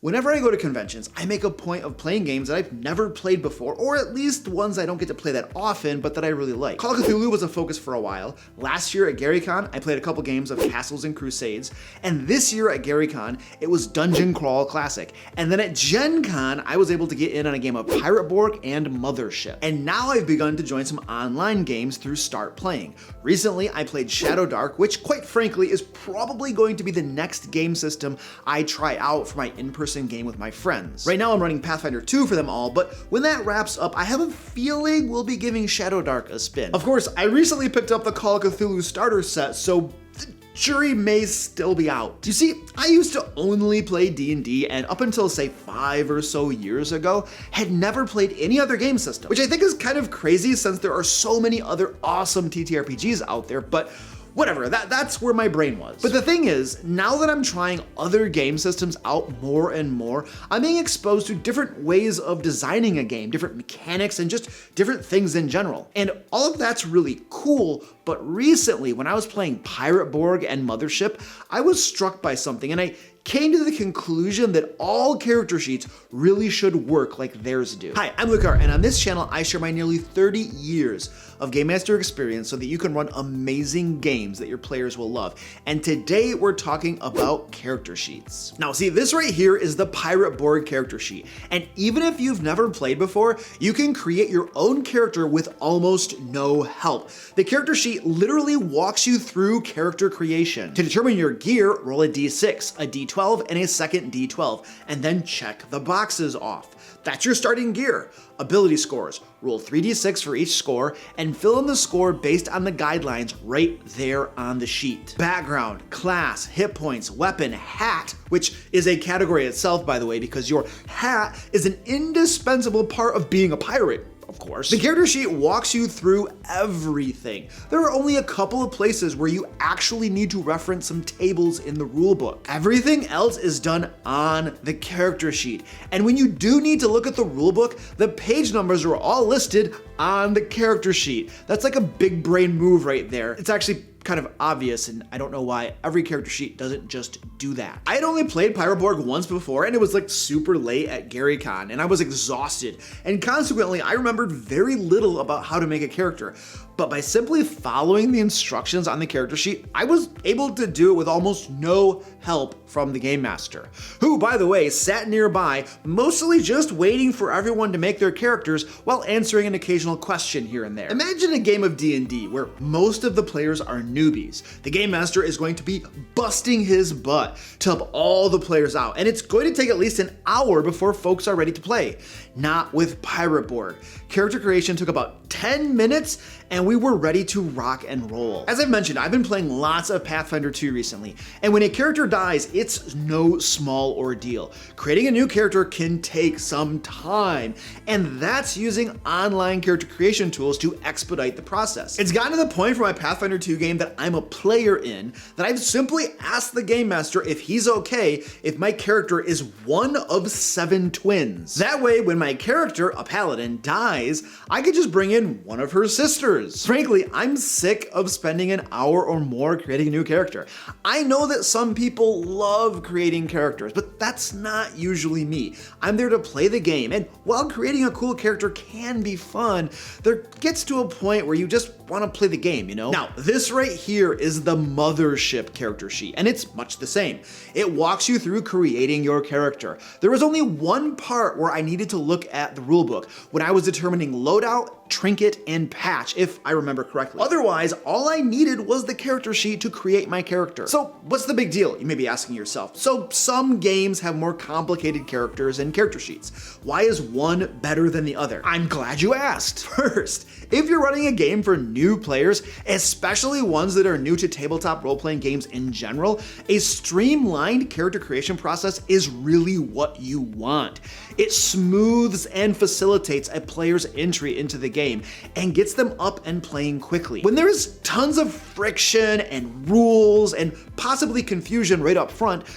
Whenever I go to conventions, I make a point of playing games that I've never played before, or at least ones I don't get to play that often, but that I really like. Call of Cthulhu was a focus for a while. Last year at GaryCon, I played a couple games of Castles and Crusades, and this year at GaryCon, it was Dungeon Crawl Classic. And then at Gen Con, I was able to get in on a game of Pirate Borg and Mothership. And now I've begun to join some online games through Start Playing. Recently, I played Shadowdark, which quite frankly is probably going to be the next game system I try out for my in-person game with my friends. Right now I'm running Pathfinder 2 for them all, but when that wraps up, I have a feeling we'll be giving Shadowdark a spin. Of course, I recently picked up the Call of Cthulhu starter set, so the jury may still be out. You see, I used to only play D&D, and up until say 5 or so years ago, had never played any other game system, which I think is kind of crazy since there are so many other awesome TTRPGs out there, but whatever, that's where my brain was. But the thing is, now that I'm trying other game systems out more and more, I'm being exposed to different ways of designing a game, different mechanics, and just different things in general. And all of that's really cool, but recently, when I was playing Pirate Borg and Mothership, I was struck by something, and I came to the conclusion that all character sheets really should work like theirs do. Hi, I'm Lucar, and on this channel, I share my nearly 30 years of Game Master experience so that you can run amazing games that your players will love. And today we're talking about character sheets. Now see, this right here is the Pirate Borg character sheet. And even if you've never played before, you can create your own character with almost no help. The character sheet literally walks you through character creation. To determine your gear, roll a d6, a d12, and a second d12, and then check the boxes off. That's your starting gear. Ability scores. Roll 3d6 for each score and fill in the score based on the guidelines right there on the sheet. Background, class, hit points, weapon, hat, which is a category itself, by the way, because your hat is an indispensable part of being a pirate. Of course. The character sheet walks you through everything. There are only a couple of places where you actually need to reference some tables in the rulebook. Everything else is done on the character sheet. And when you do need to look at the rulebook, the page numbers are all listed on the character sheet. That's like a big brain move right there. It's actually kind of obvious, and I don't know why every character sheet doesn't just do that. I had only played Pirate Borg once before, and it was like super late at GaryCon, and I was exhausted, and consequently I remembered very little about how to make a character. But by simply following the instructions on the character sheet, I was able to do it with almost no help from the Game Master, who, by the way, sat nearby, mostly just waiting for everyone to make their characters while answering an occasional question here and there. Imagine a game of D&D where most of the players are newbies. The Game Master is going to be busting his butt to help all the players out, and it's going to take at least an hour before folks are ready to play. Not with Pirate Borg. Character creation took about 10 minutes, and we were ready to rock and roll. As I've mentioned, I've been playing lots of Pathfinder 2 recently, and when a character dies, it's no small ordeal. Creating a new character can take some time, and that's using online character creation tools to expedite the process. It's gotten to the point for my Pathfinder 2 game that I'm a player in that I've simply asked the Game Master if he's okay if my character is one of 7 twins. That way, when my character, a paladin, dies, I could just bring in one of her sisters. Frankly, I'm sick of spending an hour or more creating a new character. I know that some people love creating characters, but that's not usually me. I'm there to play the game, and while creating a cool character can be fun, there gets to a point where you just want to play the game, you know? Now, this right here is the Mothership character sheet, and it's much the same. It walks you through creating your character. There was only one part where I needed to look at the rulebook when I was determining loadout, trinket, and patch, if I remember correctly. Otherwise, all I needed was the character sheet to create my character. So what's the big deal, you may be asking yourself? So some games have more complicated characters and character sheets. Why is one better than the other? I'm glad you asked. First, if you're running a game for new players, especially ones that are new to tabletop role-playing games in general, a streamlined character creation process is really what you want. It smooths and facilitates a player's entry into the game and gets them up and playing quickly. When there's tons of friction and rules and possibly confusion right up front,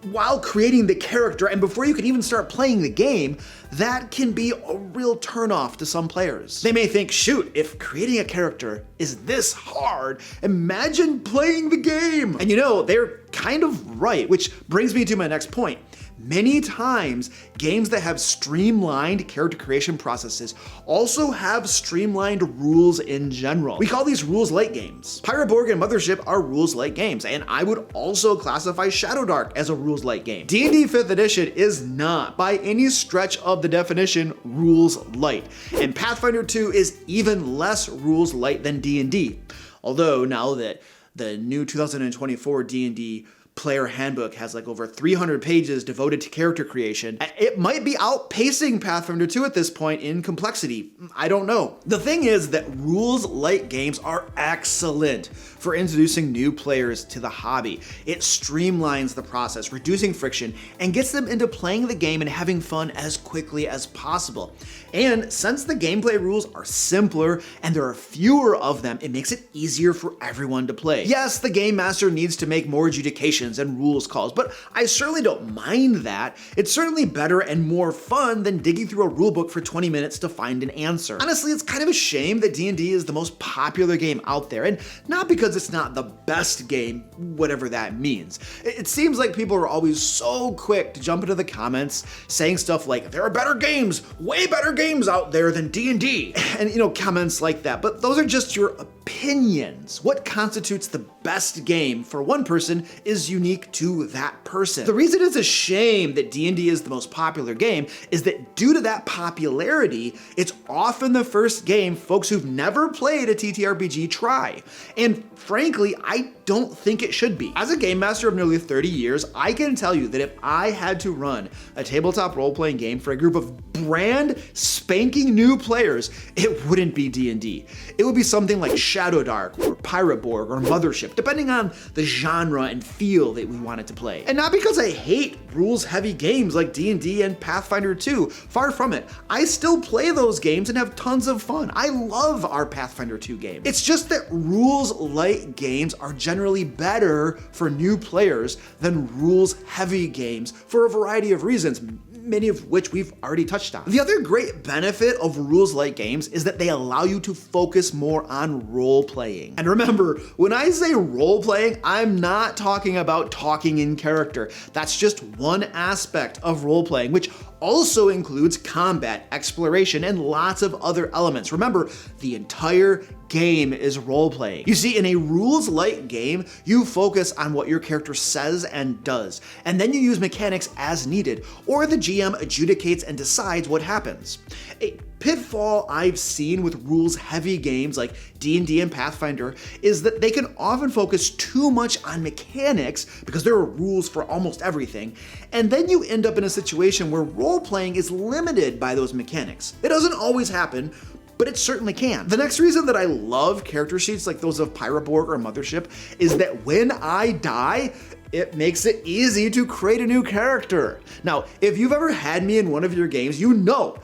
while creating the character and before you can even start playing the game, that can be a real turnoff to some players. They may think, shoot, if creating a character is this hard, imagine playing the game. And you know, they're kind of right, which brings me to my next point. many times, games that have streamlined character creation processes also have streamlined rules in general. We call these rules-light games. Pirate Borg and Mothership are rules-light games, and I would also classify Shadowdark as a rules-light game. D&D 5th edition is not, by any stretch of the definition, rules-light, and Pathfinder 2 is even less rules-light than D&D. Although now that the new 2024 D&D player handbook has like over 300 pages devoted to character creation, it might be outpacing Pathfinder 2 at this point in complexity. I don't know. The thing is that rules-light games are excellent for introducing new players to the hobby. It streamlines the process, reducing friction, and gets them into playing the game and having fun as quickly as possible. And since the gameplay rules are simpler and there are fewer of them, it makes it easier for everyone to play. Yes, the game master needs to make more adjudications and rules calls, but I certainly don't mind that. It's certainly better and more fun than digging through a rulebook for 20 minutes to find an answer. Honestly, it's kind of a shame that D&D is the most popular game out there, and not because it's not the best game, whatever that means. It seems like people are always so quick to jump into the comments saying stuff like, there are better games, way better games out there than D&D, and comments like that, but those are just your opinions. What constitutes the best game for one person is unique to that person. The reason it's a shame that D&D is the most popular game is that due to that popularity, it's often the first game folks who've never played a TTRPG try. And frankly, I don't think it should be. As a game master of nearly 30 years, I can tell you that if I had to run a tabletop role-playing game for a group of brand spanking new players, it wouldn't be D&D. It would be something like Shadowdark or Pirate Borg or Mothership, depending on the genre and feel that we wanted to play. And not because I hate rules-heavy games like D&D and Pathfinder 2, far from it. I still play those games and have tons of fun. I love our Pathfinder 2 game. It's just that rules-light games are generally better for new players than rules-heavy games for a variety of reasons, many of which we've already touched on. The other great benefit of rules-light games is that they allow you to focus more on role-playing. And remember, when I say role-playing, I'm not talking about talking in character. That's just one aspect of role-playing, which also includes combat, exploration, and lots of other elements. Remember, the entire game is role-playing. You see, in a rules-light game, you focus on what your character says and does, and then you use mechanics as needed, or the GM adjudicates and decides what happens. A pitfall I've seen with rules-heavy games like D&D and Pathfinder is that they can often focus too much on mechanics because there are rules for almost everything, and then you end up in a situation where role-playing is limited by those mechanics. It doesn't always happen, but it certainly can. The next reason that I love character sheets like those of Pirate Borg or Mothership is that when I die, it makes it easy to create a new character. Now, if you've ever had me in one of your games, you know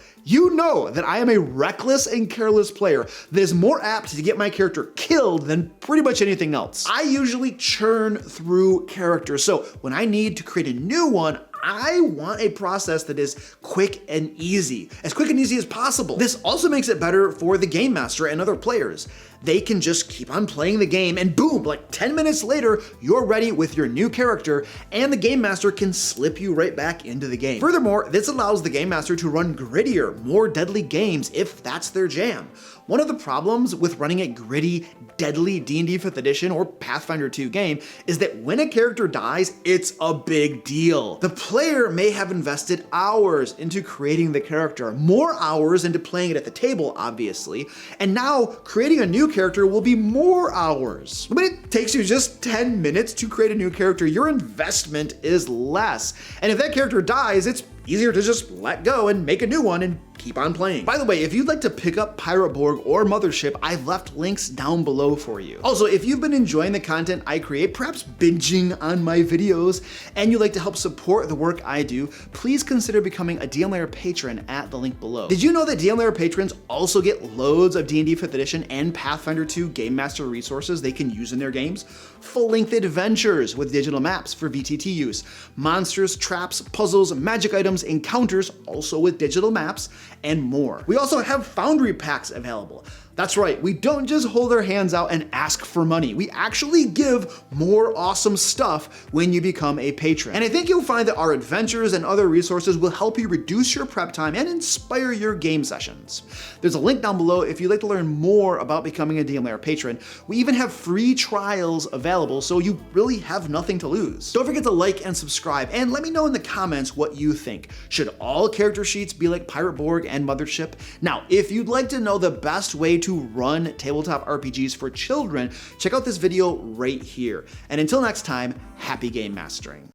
that I am a reckless and careless player that is more apt to get my character killed than pretty much anything else. I usually churn through characters, so when I need to create a new one, I want a process that is quick and easy, as quick and easy as possible. This also makes it better for the game master and other players. They can just keep on playing the game and boom, like 10 minutes later, you're ready with your new character and the game master can slip you right back into the game. Furthermore, this allows the game master to run grittier, more deadly games if that's their jam. One of the problems with running a gritty, deadly D&D 5th edition or Pathfinder 2 game is that when a character dies, it's a big deal. The player may have invested hours into creating the character, more hours into playing it at the table, obviously, and now creating a new character will be more hours. When it takes you just 10 minutes to create a new character, your investment is less. And if that character dies, it's easier to just let go and make a new one and keep on playing. By the way, if you'd like to pick up Pirate Borg or Mothership, I've left links down below for you. Also, if you've been enjoying the content I create, perhaps binging on my videos, and you'd like to help support the work I do, please consider becoming a DM Lair patron at the link below. Did you know that DM Lair patrons also get loads of D&D 5th edition and Pathfinder 2 Game Master resources they can use in their games? Full-length adventures with digital maps for VTT use, monsters, traps, puzzles, magic items, encounters, also with digital maps, and more. We also have Foundry packs available. That's right, we don't just hold our hands out and ask for money. We actually give more awesome stuff when you become a patron. And I think you'll find that our adventures and other resources will help you reduce your prep time and inspire your game sessions. There's a link down below if you'd like to learn more about becoming a DM Lair patron. We even have free trials available, so you really have nothing to lose. Don't forget to like and subscribe, and let me know in the comments what you think. Should all character sheets be like Pirate Borg and Mothership? Now, if you'd like to know the best way to run tabletop RPGs for children, check out this video right here. And until next time, happy game mastering.